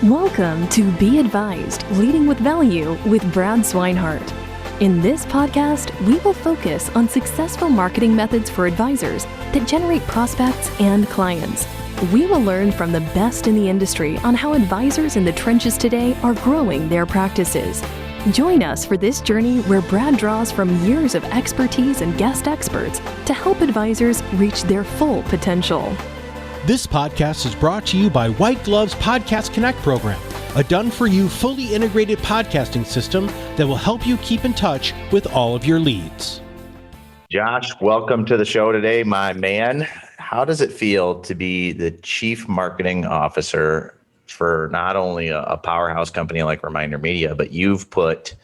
Welcome to Be Advised, Leading with Value with Brad Swinehart. In this podcast, we will focus on successful marketing methods for advisors that generate prospects and clients. We will learn from the best in the industry on how advisors in the trenches today are growing their practices. Join us for this journey where Brad draws from years of expertise and guest experts to help advisors reach their full potential. This podcast is brought to you by WhiteGlove's Podcast Connect program, a done-for-you, fully integrated podcasting system that will help you keep in touch with all of your leads. Josh, welcome to the show today, my man. How does it feel to be the Chief Marketing Officer for not only a powerhouse company like ReminderMedia, but you've put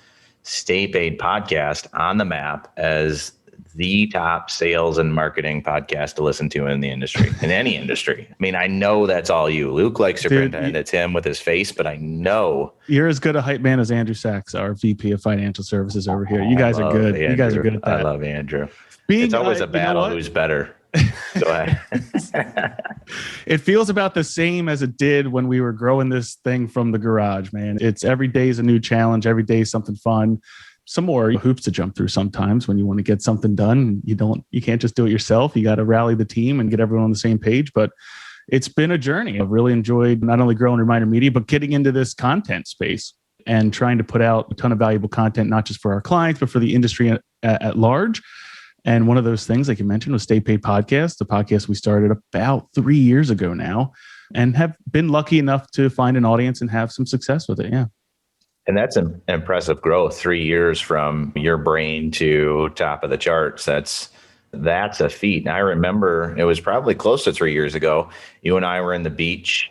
Stay Paid Podcast on the map as the top sales and marketing podcast to listen to in the industry, in any industry. I mean, I know that's all you. Luke likes to pretend it's him with his face, but I know. You're as good a hype man as Andrew Sachs, our VP of Financial Services over here. You guys are good. Andrew. You guys are good at that. I love Andrew. It's always a battle who's better. Go ahead. It feels about the same as it did when we were growing this thing from the garage, man. It's every day is a new challenge. Every day is something fun. Some more hoops to jump through sometimes when you want to get something done. You can't just do it yourself. You got to rally the team and get everyone on the same page. But it's been a journey. I've really enjoyed not only growing ReminderMedia, but getting into this content space and trying to put out a ton of valuable content, not just for our clients, but for the industry at large. And one of those things, like you mentioned, was Stay Paid Podcast, the podcast we started about 3 years ago now, and have been lucky enough to find an audience and have some success with it. Yeah. And that's an impressive growth, 3 years from your brain to top of the charts. That's a feat. And I remember it was probably close to 3 years ago. You and I were on the beach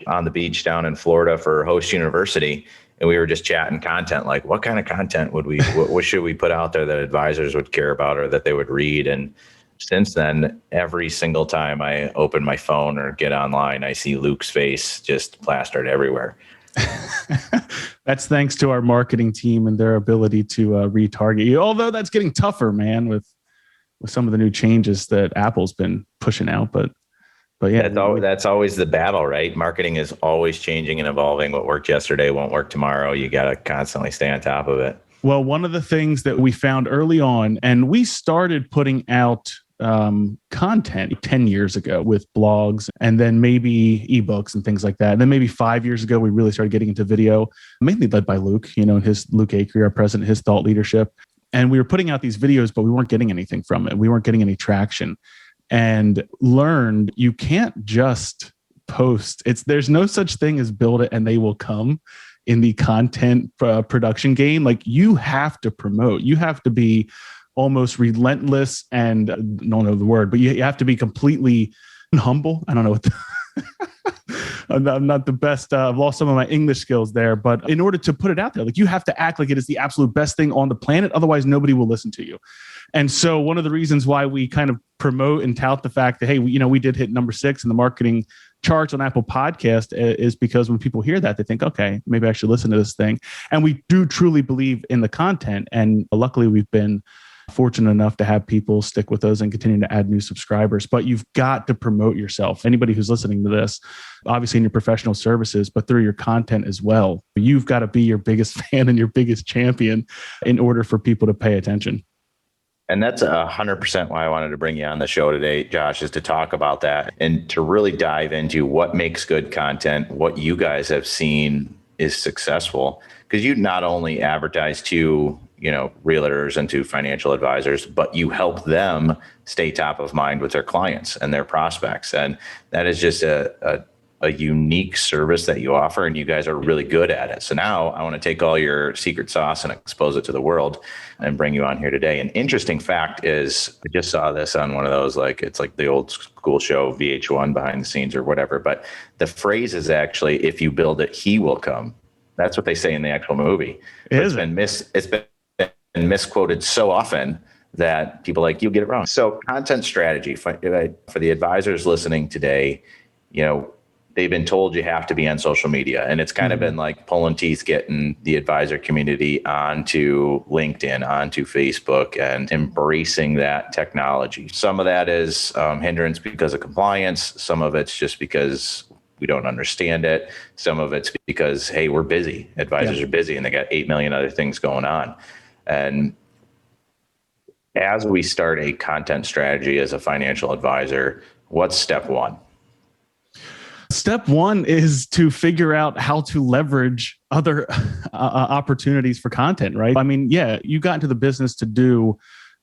down in Florida for Host University. And we were just chatting content, like what kind of content what should we put out there that advisors would care about or that they would read? And since then, every single time I open my phone or get online, I see Luke's face just plastered everywhere. That's thanks to our marketing team and their ability to retarget you. Although that's getting tougher, man, with some of the new changes that Apple's been pushing out. But yeah, that's always the battle, right? Marketing is always changing and evolving. What worked yesterday won't work tomorrow. You got to constantly stay on top of it. Well, one of the things that we found early on, and we started putting out content 10 years ago with blogs and then maybe ebooks and things like that. And then maybe 5 years ago, we really started getting into video, mainly led by Luke, Luke Acree, our president, his thought leadership. And we were putting out these videos, but we weren't getting anything from it. We weren't getting any traction, and learned you can't just post. There's no such thing as build it and they will come in the content production game. Like, you have to promote. You have to be almost relentless and I don't know the word, but you have to be completely humble. I don't know what I'm not the best. I've lost some of my English skills there, but in order to put it out there, like, you have to act like it is the absolute best thing on the planet. Otherwise, nobody will listen to you. And so one of the reasons why we kind of promote and tout the fact that, hey, we did hit number 6 in the marketing charts on Apple Podcast is because when people hear that, they think, okay, maybe I should listen to this thing. And we do truly believe in the content. And luckily, we've been fortunate enough to have people stick with us and continue to add new subscribers. But you've got to promote yourself. Anybody who's listening to this, obviously in your professional services, but through your content as well. You've got to be your biggest fan and your biggest champion in order for people to pay attention. And that's 100% why I wanted to bring you on the show today, Josh, is to talk about that and to really dive into what makes good content, what you guys have seen is successful. Because you not only advertise to realtors and to financial advisors, but you help them stay top of mind with their clients and their prospects. And that is just a unique service that you offer, and you guys are really good at it. So now I want to take all your secret sauce and expose it to the world and bring you on here today. An interesting fact is, I just saw this on one of those, it's like the old school show, VH1 behind the scenes or whatever, but the phrase is actually, if you build it, he will come. That's what they say in the actual movie. It's been misquoted so often that people you'll get it wrong. So content strategy for the advisors listening today, they've been told you have to be on social media, and it's kind of been like pulling teeth getting the advisor community onto LinkedIn, onto Facebook, and embracing that technology. Some of that is hindrance because of compliance. Some of it's just because we don't understand it. Some of it's because, hey, we're busy. Advisors are busy and they got 8 million other things going on. And as we start a content strategy as a financial advisor, what's step one? Step one is to figure out how to leverage other opportunities for content, right? I mean, yeah, you got into the business to do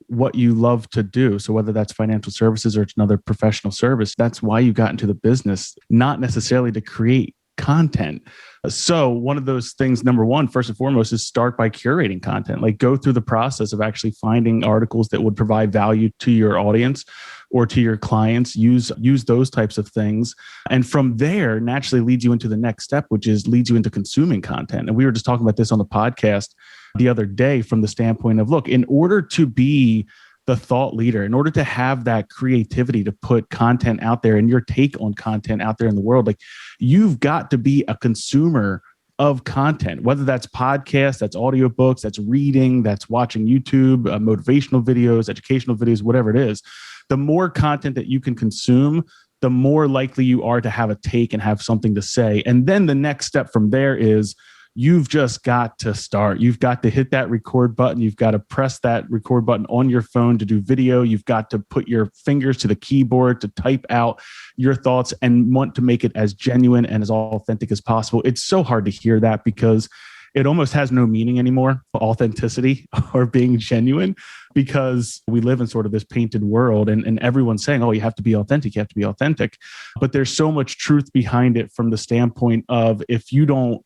what you love to do. So whether that's financial services or it's another professional service, that's why you got into the business, not necessarily to create content. So one of those things, number one, first and foremost, is start by curating content. Like go through the process of actually finding articles that would provide value to your audience or to your clients. Use those types of things. And from there, naturally leads you into the next step, which is leads you into consuming content. And we were just talking about this on the podcast the other day from the standpoint of, look, in order to be the thought leader, in order to have that creativity to put content out there and your take on content out there in the world, like you've got to be a consumer of content, whether that's podcasts, that's audiobooks, that's reading, that's watching YouTube, motivational videos, educational videos, whatever it is. The more content that you can consume, the more likely you are to have a take and have something to say. And then the next step from there is you've just got to start. You've got to hit that record button. You've got to press that record button on your phone to do video. You've got to put your fingers to the keyboard to type out your thoughts and want to make it as genuine and as authentic as possible. It's so hard to hear that because it almost has no meaning anymore, authenticity or being genuine, because we live in sort of this painted world and everyone's saying, oh, you have to be authentic, you have to be authentic. But there's so much truth behind it from the standpoint of if you don't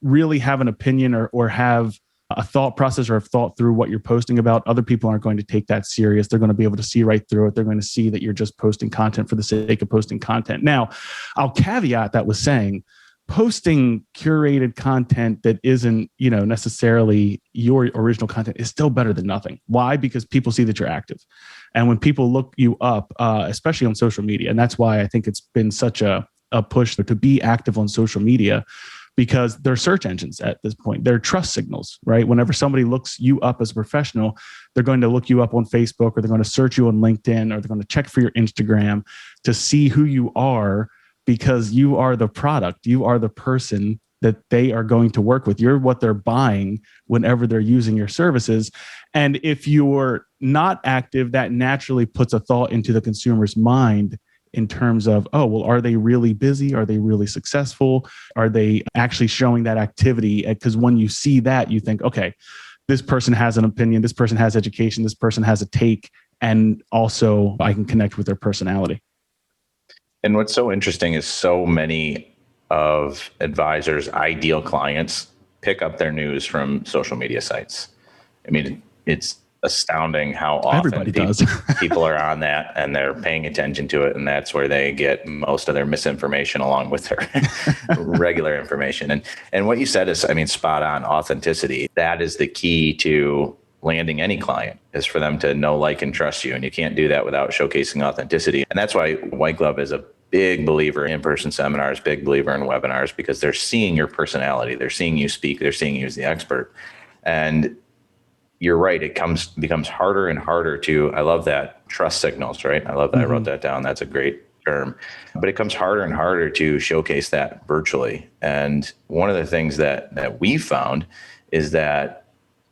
really have an opinion or have a thought process or have thought through what you're posting about, other people aren't going to take that serious. They're going to be able to see right through it. They're going to see that you're just posting content for the sake of posting content. Now, I'll caveat that with saying, posting curated content that isn't, necessarily your original content is still better than nothing. Why? Because people see that you're active. And when people look you up, especially on social media, and that's why I think it's been such a push to be active on social media, because they're search engines at this point. They're trust signals, right? Whenever somebody looks you up as a professional, they're going to look you up on Facebook, or they're going to search you on LinkedIn, or they're going to check for your Instagram to see who you are, because you are the product. You are the person that they are going to work with. You're what they're buying whenever they're using your services. And if you're not active, that naturally puts a thought into the consumer's mind in terms of, oh, well, are they really busy? Are they really successful? Are they actually showing that activity? Because when you see that, you think, okay, this person has an opinion, this person has education, this person has a take, and also I can connect with their personality. And what's so interesting is so many of advisors' ideal clients pick up their news from social media sites. I mean, it's astounding how often people are on that and they're paying attention to it. And that's where they get most of their misinformation along with their regular information. And what you said is, spot on. Authenticity. That is the key to landing any client, is for them to know, like, and trust you. And you can't do that without showcasing authenticity. And that's why WhiteGlove is a big believer in in-person seminars, big believer in webinars, because they're seeing your personality. They're seeing you speak. They're seeing you as the expert. And you're right. It becomes harder and harder to, I love that, trust signals, right? I love that. Mm-hmm. I wrote that down. That's a great term. But it comes harder and harder to showcase that virtually. And one of the things that we found is that,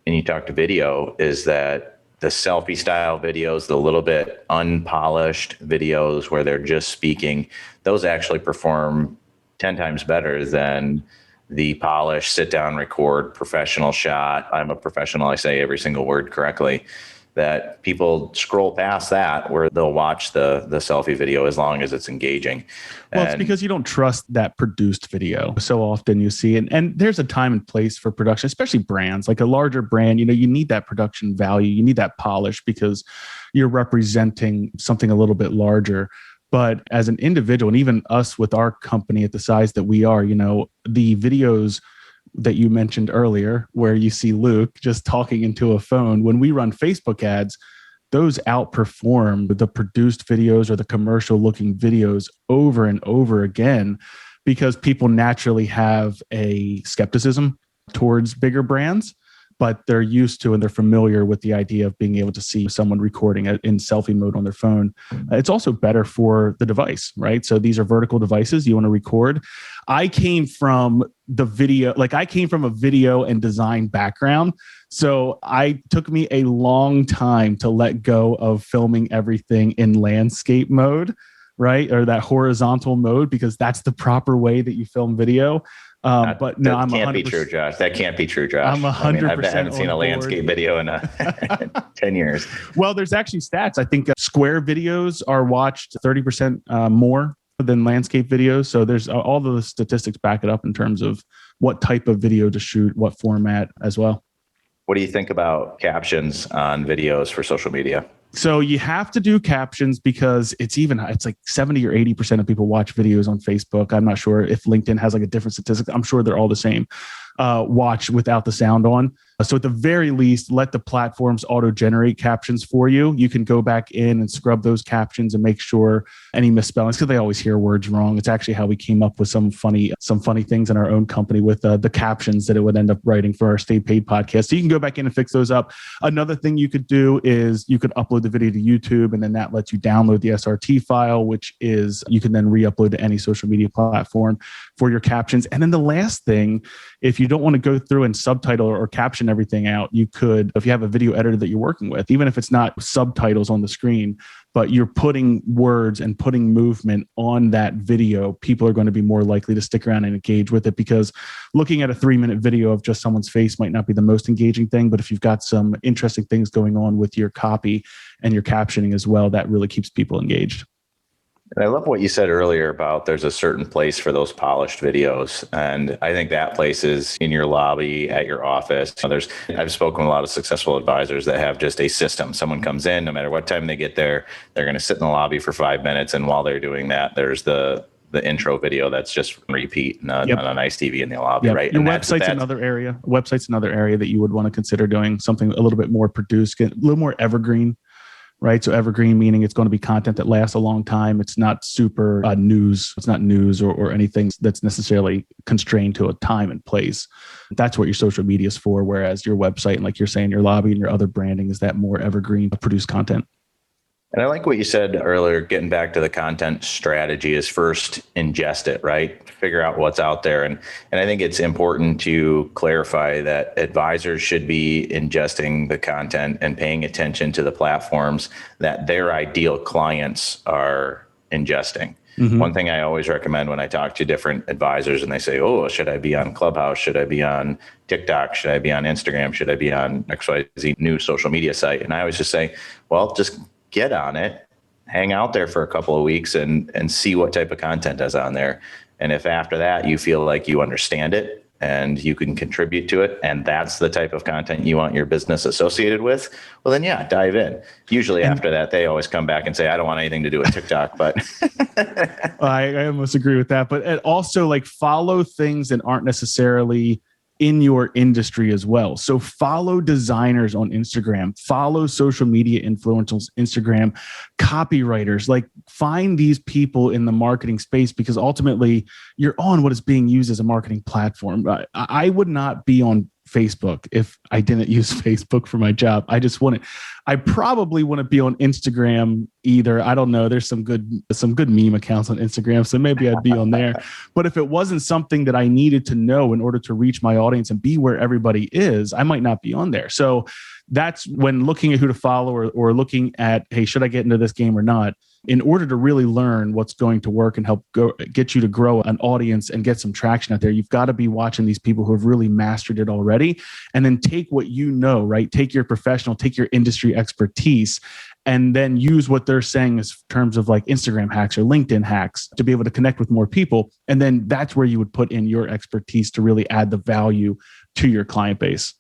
and you talk to video, is that the selfie style videos, the little bit unpolished videos where they're just speaking, those actually perform 10 times better than the polished sit down, record, professional shot. I'm a professional. I say every single word correctly. That people scroll past that, where they'll watch the selfie video as long as it's engaging. Well, it's because you don't trust that produced video. So often you see, and there's a time and place for production, especially brands, like a larger brand, you need that production value. You need that polish because you're representing something a little bit larger. But as an individual, and even us with our company at the size that we are, the videos that you mentioned earlier, where you see Luke just talking into a phone, when we run Facebook ads, those outperform the produced videos or the commercial looking videos over and over again, because people naturally have a skepticism towards bigger brands. but they're used to and they're familiar with the idea of being able to see someone recording it in selfie mode on their phone. It's also better for the device, right? So these are vertical devices. You want to record. I came from a video and design background. So it took me a long time to let go of filming everything in landscape mode, right? Or that horizontal mode, because that's the proper way that you film video. But no, that can't be true, Josh. That can't be true, Josh. I'm 100%. I haven't seen a landscape video in 10 years. Well, there's actually stats. I think square videos are watched 30% more than landscape videos. So there's all the statistics back it up in terms of what type of video to shoot, what format as well. What do you think about captions on videos for social media? So you have to do captions because it's like 70 or 80% of people watch videos on Facebook. I'm not sure if LinkedIn has like a different statistic. I'm sure they're all the same. Watch without the sound on. So at the very least, let the platforms auto-generate captions for you. You can go back in and scrub those captions and make sure any misspellings, because they always hear words wrong. It's actually how we came up with some funny things in our own company with the captions that it would end up writing for our Stay Paid podcast. So you can go back in and fix those up. Another thing you could do is you could upload the video to YouTube, and then that lets you download the SRT file, which is you can then re-upload to any social media platform for your captions. And then the last thing, if you don't want to go through and subtitle or caption everything out, you could, if you have a video editor that you're working with, even if it's not subtitles on the screen, but you're putting words and putting movement on that video, people are going to be more likely to stick around and engage with it, because looking at a 3-minute video of just someone's face might not be the most engaging thing. But if you've got some interesting things going on with your copy and your captioning as well, that really keeps people engaged. And I love what you said earlier about there's a certain place for those polished videos. And I think that place is in your lobby, at your office. I've spoken with a lot of successful advisors that have just a system. Someone comes in, no matter what time they get there, they're going to sit in the lobby for 5 minutes. And while they're doing that, there's the intro video that's just repeat on a nice TV in the lobby, right? Your website's another area. Website's another area that you would want to consider doing something a little bit more produced, a little more evergreen. Right. So evergreen, meaning it's going to be content that lasts a long time. It's not super news. It's not news or anything that's necessarily constrained to a time and place. That's what your social media is for. Whereas your website and, like you're saying, your lobby and your other branding is that more evergreen produced content. And I like what you said earlier, getting back to the content strategy is first ingest it, right? Figure out what's out there. And I think it's important to clarify that advisors should be ingesting the content and paying attention to the platforms that their ideal clients are ingesting. Mm-hmm. One thing I always recommend when I talk to different advisors and they say, oh, should I be on Clubhouse? Should I be on TikTok? Should I be on Instagram? Should I be on XYZ new social media site? And I always just say, well, just get on it, hang out there for a couple of weeks and see what type of content is on there. And if after that you feel like you understand it and you can contribute to it, and that's the type of content you want your business associated with, well, then yeah, dive in. Usually after that, they always come back and say, I don't want anything to do with TikTok, but I almost agree with that. But also, like, follow things that aren't necessarily in your industry as well. So follow designers on Instagram, follow social media influencers on Instagram, copywriters, like find these people in the marketing space, because ultimately you're on what is being used as a marketing platform. I would not be on Facebook if I didn't use Facebook for my job. I probably wouldn't be on Instagram either. I don't know. There's some good meme accounts on Instagram, so maybe I'd be on there. But if it wasn't something that I needed to know in order to reach my audience and be where everybody is, I might not be on there. So that's when looking at who to follow or looking at, hey, should I get into this game or not? In order to really learn what's going to work and help get you to grow an audience and get some traction out there, you've got to be watching these people who have really mastered it already. And then take what you know, right? Take your professional, take your industry expertise, and then use what they're saying as terms of like Instagram hacks or LinkedIn hacks to be able to connect with more people. And then that's where you would put in your expertise to really add the value to your client base.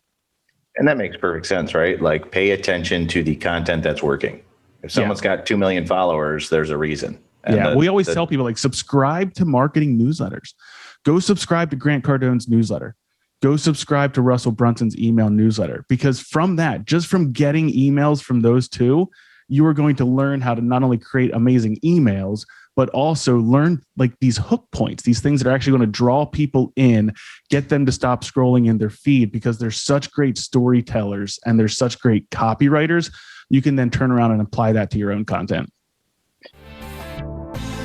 And that makes perfect sense, right? Like, pay attention to the content that's working. If someone's got 2 million followers, there's a reason. And we always tell people, like, subscribe to marketing newsletters. Go subscribe to Grant Cardone's newsletter. Go subscribe to Russell Brunson's email newsletter, because from that, just from getting emails from those two, you are going to learn how to not only create amazing emails, but also learn like these hook points, these things that are actually going to draw people in, get them to stop scrolling in their feed, because they're such great storytellers and they're such great copywriters. You can then turn around and apply that to your own content.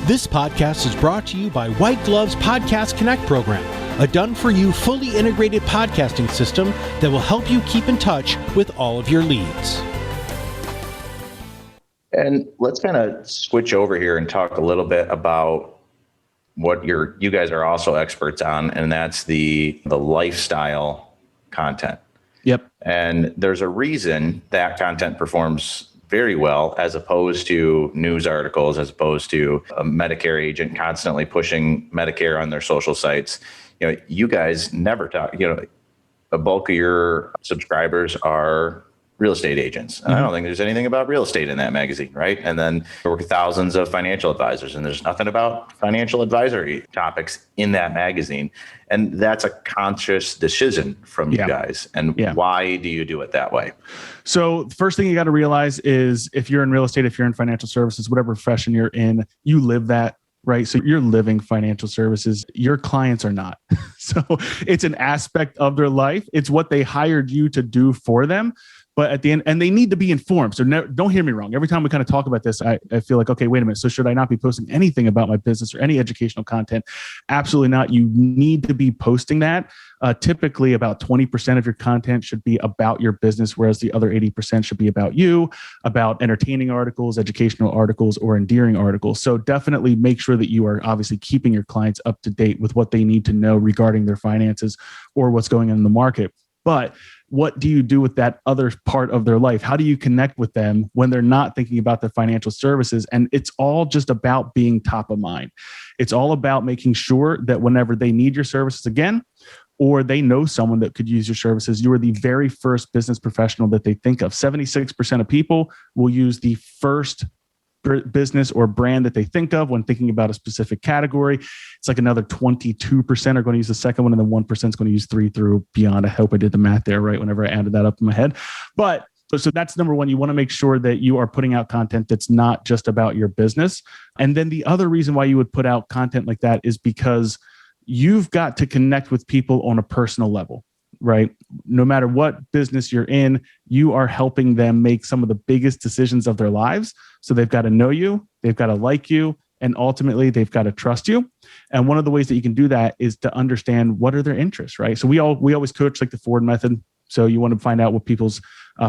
This podcast is brought to you by WhiteGlove's Podcast Connect program, a done-for-you, fully integrated podcasting system that will help you keep in touch with all of your leads. And let's kind of switch over here and talk a little bit about what you guys are also experts on, and that's the lifestyle content. Yep. And there's a reason that content performs very well as opposed to news articles, as opposed to a Medicare agent constantly pushing Medicare on their social sites. You guys never talk, a bulk of your subscribers are real estate agents. And I don't think there's anything about real estate in that magazine, right? And then there were thousands of financial advisors, and there's nothing about financial advisory topics in that magazine. And that's a conscious decision from you guys. And why do you do it that way? So the first thing you got to realize is, if you're in real estate, if you're in financial services, whatever profession you're in, you live that. Right. So you're living financial services. Your clients are not. So it's an aspect of their life. It's what they hired you to do for them. But at the end, and they need to be informed. So don't hear me wrong. Every time we kind of talk about this, I feel like, okay, wait a minute. So should I not be posting anything about my business or any educational content? Absolutely not. You need to be posting that. Typically about 20% of your content should be about your business, whereas the other 80% should be about you, about entertaining articles, educational articles, or endearing articles. So definitely make sure that you are obviously keeping your clients up to date with what they need to know regarding their finances or what's going on in the market. But what do you do with that other part of their life? How do you connect with them when they're not thinking about their financial services? And it's all just about being top of mind. It's all about making sure that whenever they need your services again, or they know someone that could use your services, you are the very first business professional that they think of. 76% of people will use the first business or brand that they think of when thinking about a specific category. It's like another 22% are going to use the second one, and then 1% is going to use 3 through beyond. I hope I did the math there right whenever I added that up in my head. But so that's number one. You want to make sure that you are putting out content that's not just about your business. And then the other reason why you would put out content like that is because you've got to connect with people on a personal level. Right? No matter what business you're in, you are helping them make some of the biggest decisions of their lives. So they've got to know you, they've got to like you, and ultimately they've got to trust you. And one of the ways that you can do that is to understand what are their interests, right? So we always coach like the Ford method. So you want to find out what people's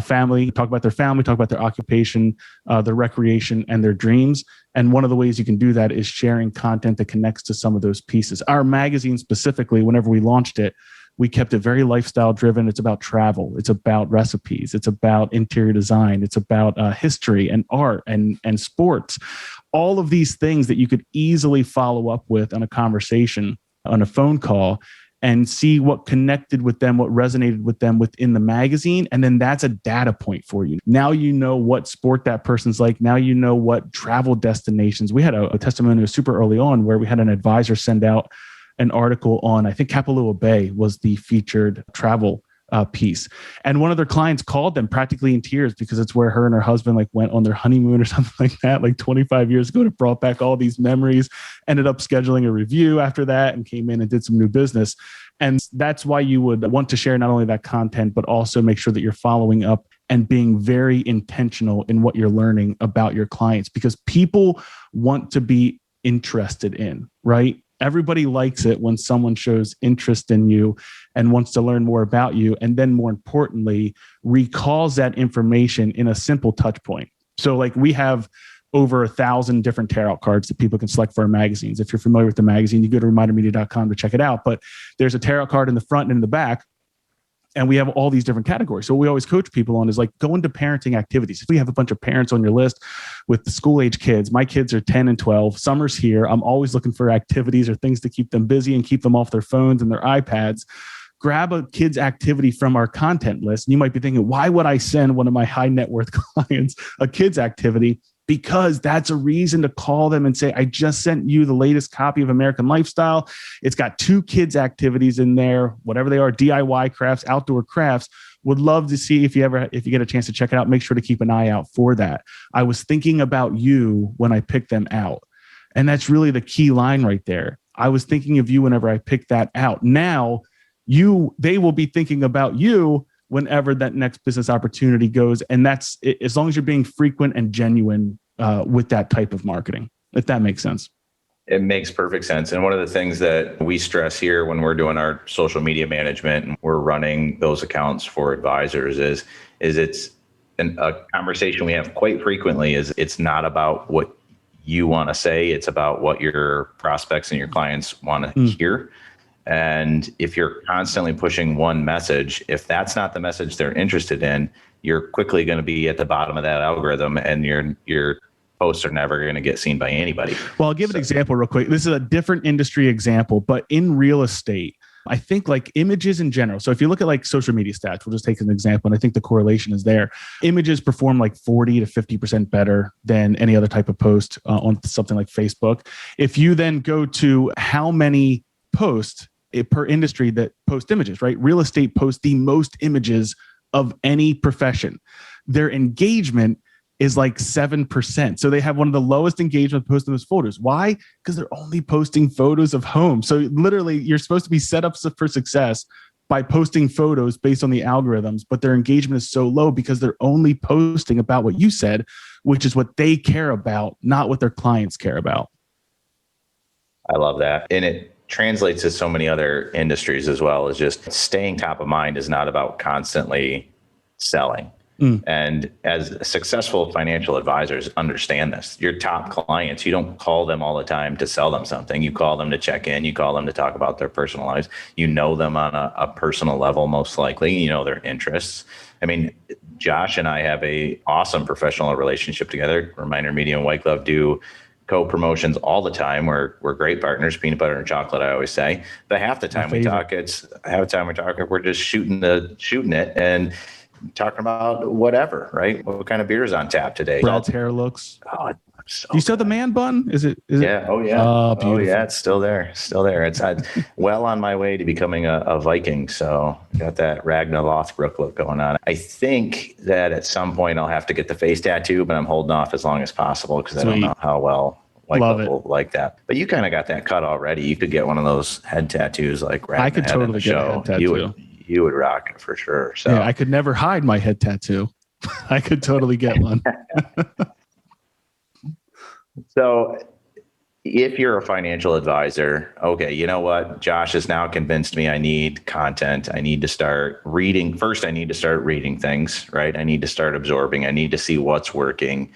family, talk about their family, talk about their occupation, their recreation, and their dreams. And one of the ways you can do that is sharing content that connects to some of those pieces. Our magazine specifically, whenever we launched it, we kept it very lifestyle driven. It's about travel. It's about recipes. It's about interior design. It's about history and art and sports. All of these things that you could easily follow up with on a conversation, on a phone call, and see what connected with them, what resonated with them within the magazine. And then that's a data point for you. Now you know what sport that person's like. Now you know what travel destinations. We had a testimonial super early on where we had an advisor send out an article on, I think Kapalua Bay was the featured travel piece. And one of their clients called them practically in tears because it's where her and her husband like went on their honeymoon or something like that, like 25 years ago. It brought back all these memories, ended up scheduling a review after that and came in and did some new business. And that's why you would want to share not only that content, but also make sure that you're following up and being very intentional in what you're learning about your clients, because people want to be interested in, right? Everybody likes it when someone shows interest in you and wants to learn more about you. And then more importantly, recalls that information in a simple touch point. So like we have over 1,000 different tarot cards that people can select for our magazines. If you're familiar with the magazine, you go to ReminderMedia.com to check it out. But there's a tarot card in the front and in the back. And we have all these different categories. So what we always coach people on is like, go into parenting activities. If we have a bunch of parents on your list with the school age kids, my kids are 10 and 12, summer's here. I'm always looking for activities or things to keep them busy and keep them off their phones and their iPads. Grab a kid's activity from our content list. And you might be thinking, why would I send one of my high net worth clients a kid's activity? Because that's a reason to call them and say, I just sent you the latest copy of American Lifestyle. It's got 2 kids activities in there, whatever they are, DIY crafts, outdoor crafts. Would love to see if you get a chance to check it out, make sure to keep an eye out for that. I was thinking about you when I picked them out. And that's really the key line right there. I was thinking of you whenever I picked that out. Now they will be thinking about you whenever that next business opportunity goes. And that's as long as you're being frequent and genuine with that type of marketing, if that makes sense. It makes perfect sense. And one of the things that we stress here when we're doing our social media management and we're running those accounts for advisors is it's a conversation we have quite frequently is it's not about what you want to say. It's about what your prospects and your clients want to hear. And if you're constantly pushing one message, if that's not the message they're interested in, you're quickly going to be at the bottom of that algorithm and your posts are never going to get seen by anybody. Well, I'll give an example real quick. This is a different industry example, but in real estate, I think like images in general. So if you look at like social media stats, we'll just take an example. And I think the correlation is there. Images perform like 40 to 50% better than any other type of post on something like Facebook. If you then go to how many posts per industry that post images, right? Real estate posts the most images of any profession. Their engagement is like 7%. So they have one of the lowest engagement posts in those photos. Why? Because they're only posting photos of homes. So literally you're supposed to be set up for success by posting photos based on the algorithms, but their engagement is so low because they're only posting about what you said, which is what they care about, not what their clients care about. I love that. And it translates to so many other industries as well, as just staying top of mind is not about constantly selling. And as successful financial advisors understand this, your top clients, you don't call them all the time to sell them something. You call them to check in. You call them to talk about their personal lives. You know them on a personal level, most likely. You know their interests. I mean, Josh and I have a awesome professional relationship together. ReminderMedia and WhiteGlove do co-promotions all the time. We're great partners, peanut butter and chocolate, I always say. But half the time we're just shooting it and talking about whatever, right? What kind of beer is on tap today? Brad's hair looks. Oh, do you still have the man bun? Is it? Yeah. Oh, yeah. Oh, yeah. It's still there. It's well on my way to becoming a Viking. So got that Ragnar Lothbrok look going on. I think that at some point I'll have to get the face tattoo, but I'm holding off as long as possible because I don't know how well WhiteGlove will like that. But you kind of got that cut already. You could get one of those head tattoos like Ragnar. I could totally get a head tattoo. You would rock it for sure. So yeah, I could never hide my head tattoo. I could totally get one. So if you're a financial advisor, okay, you know what? Josh has now convinced me I need content. I need to start reading. First, I need to start reading things, right? I need to start absorbing. I need to see what's working.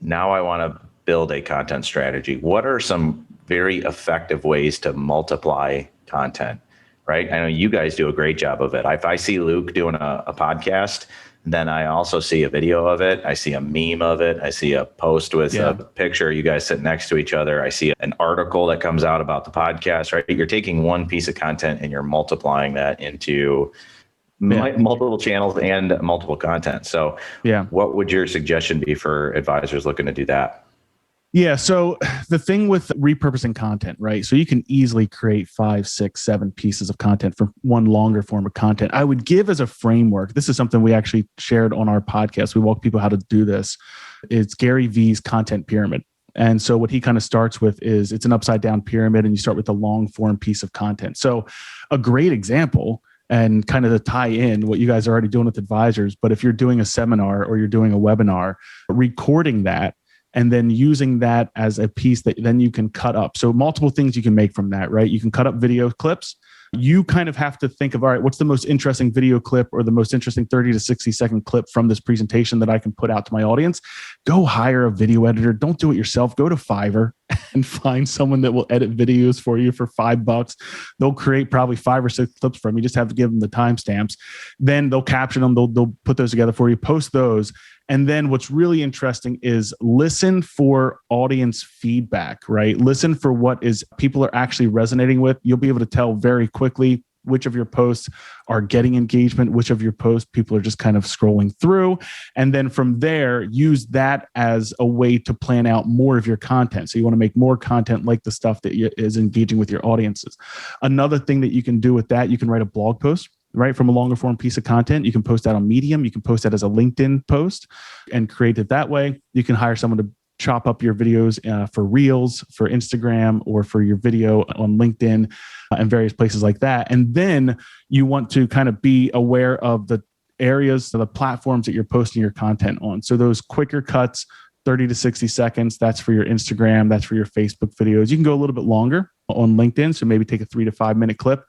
Now I want to build a content strategy. What are some very effective ways to multiply content? Right? I know you guys do a great job of it. If I see Luke doing a podcast, then I also see a video of it. I see a meme of it. I see a post with a picture of you guys sitting next to each other. I see an article that comes out about the podcast, right? You're taking one piece of content and you're multiplying that into multiple channels and multiple content. So what would your suggestion be for advisors looking to do that? Yeah. So the thing with repurposing content, right? So you can easily create 5, 6, 7 pieces of content for one longer form of content. I would give as a framework, this is something we actually shared on our podcast. We walk people how to do this. It's Gary Vee's content pyramid. And so what he kind of starts with is it's an upside down pyramid and you start with the long form piece of content. So a great example and kind of to tie in what you guys are already doing with advisors, but if you're doing a seminar or you're doing a webinar, recording that, and then using that as a piece that then you can cut up. So multiple things you can make from that, right? You can cut up video clips. You kind of have to think of, all right, what's the most interesting video clip or the most interesting 30 to 60 second clip from this presentation that I can put out to my audience? Go hire a video editor. Don't do it yourself. Go to Fiverr and find someone that will edit videos for you for $5. They'll create probably 5 or 6 clips from you. Just have to give them the timestamps. Then they'll caption them. They'll put those together for you, post those. And then what's really interesting is listen for audience feedback, right? Listen for what is people are actually resonating with. You'll be able to tell very quickly which of your posts are getting engagement, which of your posts people are just kind of scrolling through. And then from there, use that as a way to plan out more of your content. So you want to make more content like the stuff that is engaging with your audiences. Another thing that you can do with that, you can write a blog post, right? From a longer form piece of content. You can post that on Medium. You can post that as a LinkedIn post and create it that way. You can hire someone to chop up your videos for Reels, for Instagram, or for your video on LinkedIn and various places like that. And then you want to kind of be aware of the areas, the platforms that you're posting your content on. So those quicker cuts, 30 to 60 seconds, that's for your Instagram, that's for your Facebook videos. You can go a little bit longer on LinkedIn. So maybe take a 3 to 5 minute clip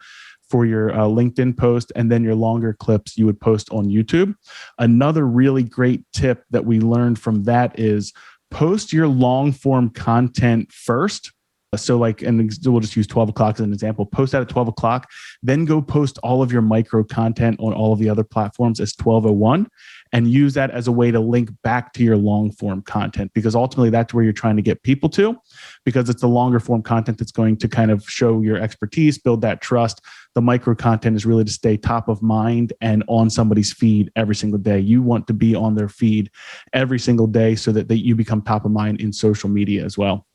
for your LinkedIn post, and then your longer clips you would post on YouTube. Another really great tip that we learned from that is post your long form content first. So like, and we'll just use 12 o'clock as an example, post that at 12 o'clock, then go post all of your micro content on all of the other platforms as 12:01, and use that as a way to link back to your long form content, because ultimately that's where you're trying to get people to, because it's the longer form content that's going to kind of show your expertise, build that trust. The micro content is really to stay top of mind and on somebody's feed every single day. You want to be on their feed every single day so that you become top of mind in social media as well.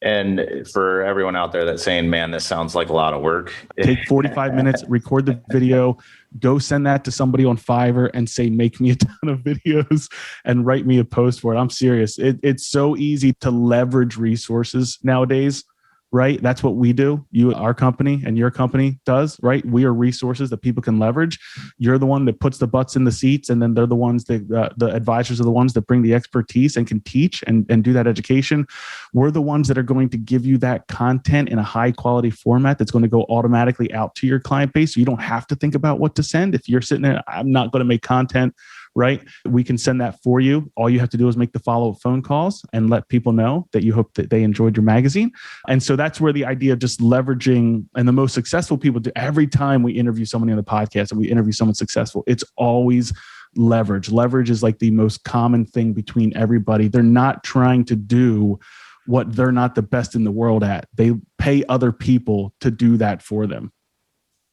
And for everyone out there that's saying, man, this sounds like a lot of work. Take 45 minutes, record the video, go send that to somebody on Fiverr and say, make me a ton of videos and write me a post for it. I'm serious. It's so easy to leverage resources nowadays, right? That's what we do. Our company and your company does, right? We are resources that people can leverage. You're the one that puts the butts in the seats, and then they're the ones that the advisors are the ones that bring the expertise and can teach and do that education. We're the ones that are going to give you that content in a high quality format that's going to go automatically out to your client base. So you don't have to think about what to send. If you're sitting there, I'm not going to make content, right? We can send that for you. All you have to do is make the follow-up phone calls and let people know that you hope that they enjoyed your magazine. And so that's where the idea of just leveraging, and the most successful people do every time we interview somebody on the podcast and we interview someone successful, it's always leverage. Leverage is like the most common thing between everybody. They're not trying to do what they're not the best in the world at. They pay other people to do that for them.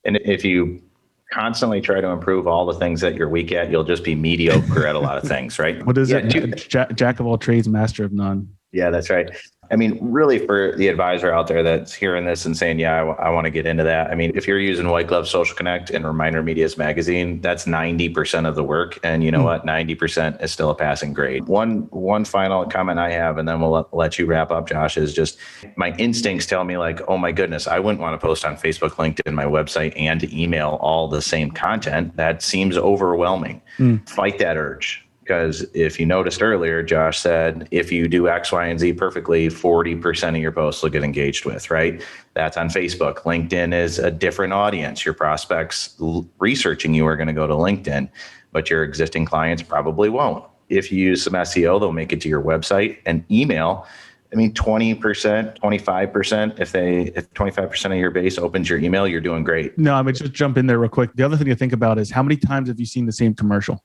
And if you constantly try to improve all the things that you're weak at, you'll just be mediocre at a lot of things, right? What is it? Jack of all trades, master of none. Yeah, that's right. I mean, really, for the advisor out there that's hearing this and saying, yeah, I want to get into that. I mean, if you're using WhiteGlove Social Connect and ReminderMedia's magazine, that's 90% of the work. And you know what? 90% is still a passing grade. One final comment I have, and then we'll let you wrap up, Josh, is just my instincts tell me like, oh my goodness, I wouldn't want to post on Facebook, LinkedIn, my website, and email all the same content. That seems overwhelming. Fight that urge. Because if you noticed earlier, Josh said, if you do X, Y, and Z perfectly, 40% of your posts will get engaged with, right? That's on Facebook. LinkedIn is a different audience. Your prospects researching you are going to go to LinkedIn, but your existing clients probably won't. If you use some SEO, they'll make it to your website. And email, I mean, 20%, 25%, if 25% of your base opens your email, you're doing great. No, I'm going to just jump in there real quick. The other thing to think about is how many times have you seen the same commercial?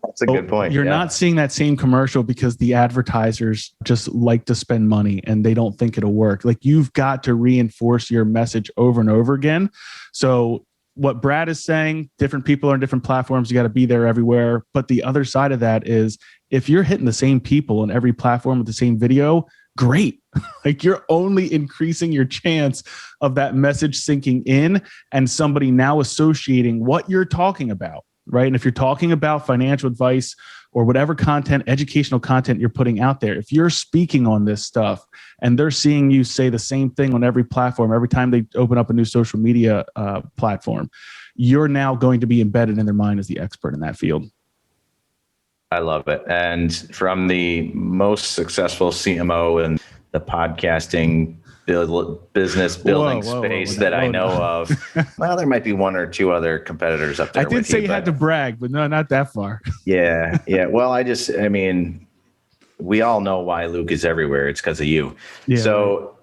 That's a good point. You're not seeing that same commercial because the advertisers just like to spend money and they don't think it'll work. Like, you've got to reinforce your message over and over again. So what Brad is saying, different people are on different platforms. You got to be there everywhere. But the other side of that is, if you're hitting the same people on every platform with the same video, great. Like, you're only increasing your chance of that message sinking in and somebody now associating what you're talking about. Right. And if you're talking about financial advice or whatever content, educational content you're putting out there, if you're speaking on this stuff and they're seeing you say the same thing on every platform, every time they open up a new social media platform, you're now going to be embedded in their mind as the expert in that field. I love it. And from the most successful CMO in the podcasting business building space that I know of. Well, there might be one or two other competitors up there. I did say you had to brag, but no, not that far. Yeah. Well, I mean, we all know why Luke is everywhere. It's because of you. Yeah, so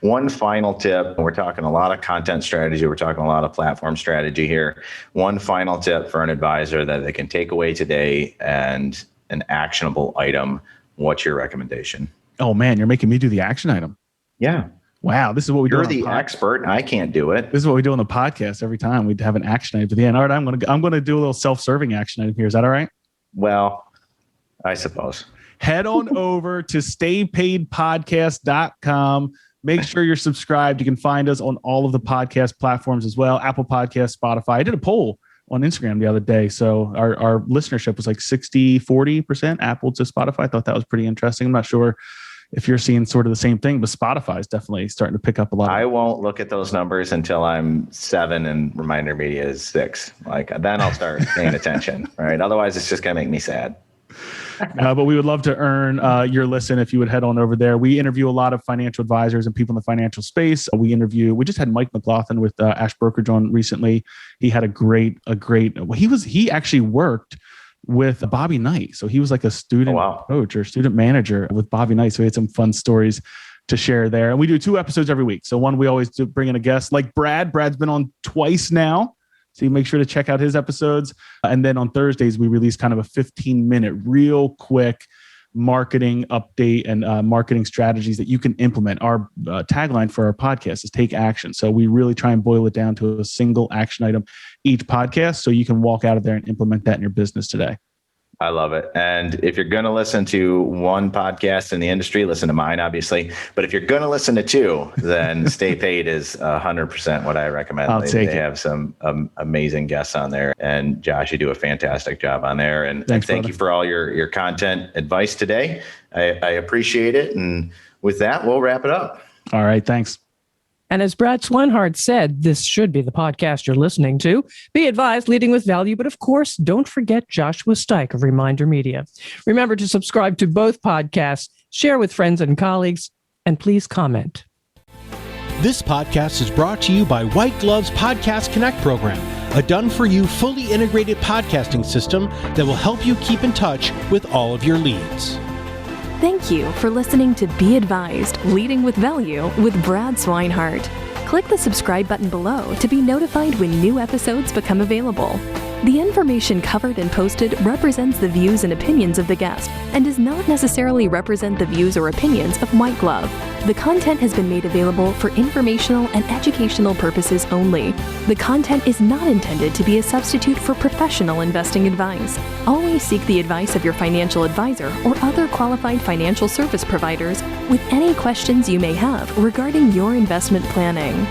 one final tip, we're talking a lot of content strategy. We're talking a lot of platform strategy here. One final tip for an advisor that they can take away today and an actionable item. What's your recommendation? Oh man, you're making me do the action item. Yeah. Wow. This is what we do. You're the expert. I can't do it. This is what we do on the podcast every time. We'd have an action item at the end. All right, I'm going to do a little self-serving action item here. Is that all right? Well, I suppose. Head on over to staypaidpodcast.com. Make sure you're subscribed. You can find us on all of the podcast platforms as well. Apple Podcasts, Spotify. I did a poll on Instagram the other day. So our listenership was like 60-40% Apple to Spotify. I thought that was pretty interesting. I'm not sure if you're seeing sort of the same thing, but Spotify is definitely starting to pick up a lot. I won't look at those numbers until I'm 7 and ReminderMedia is 6. Like then I'll start paying attention, right? Otherwise it's just going to make me sad. But we would love to earn your listen if you would head on over there. We interview a lot of financial advisors and people in the financial space. We just had Mike McLaughlin with Ash Brokerage on recently. He had he actually worked with Bobby Knight. So he was like a student coach or student manager with Bobby Knight. So he had some fun stories to share there. And we do 2 episodes every week. So one, we always do bring in a guest like Brad. Brad's been on twice now. So you make sure to check out his episodes. And then on Thursdays, we release kind of a 15-minute, real quick marketing update and marketing strategies that you can implement. Our tagline for our podcast is take action. So we really try and boil it down to a single action item each podcast so you can walk out of there and implement that in your business today. I love it. And if you're going to listen to one podcast in the industry, listen to mine, obviously. But if you're going to listen to 2, then Stay Paid is 100% what I recommend. They have some amazing guests on there. And Josh, you do a fantastic job on there. And thank you for all your content advice today. I appreciate it. And with that, we'll wrap it up. All right. Thanks. And as Brad Swinehart said, this should be the podcast you're listening to. Be advised, leading with value. But of course, don't forget Joshua Stike of ReminderMedia. Remember to subscribe to both podcasts, share with friends and colleagues, and please comment. This podcast is brought to you by WhiteGlove's Podcast Connect program, a done-for-you, fully integrated podcasting system that will help you keep in touch with all of your leads. Thank you for listening to Be Advised, Leading with Value with Brad Swinehart. Click the subscribe button below to be notified when new episodes become available. The information covered and posted represents the views and opinions of the guest and does not necessarily represent the views or opinions of WhiteGlove. The content has been made available for informational and educational purposes only. The content is not intended to be a substitute for professional investing advice. Always seek the advice of your financial advisor or other qualified financial service providers with any questions you may have regarding your investment planning.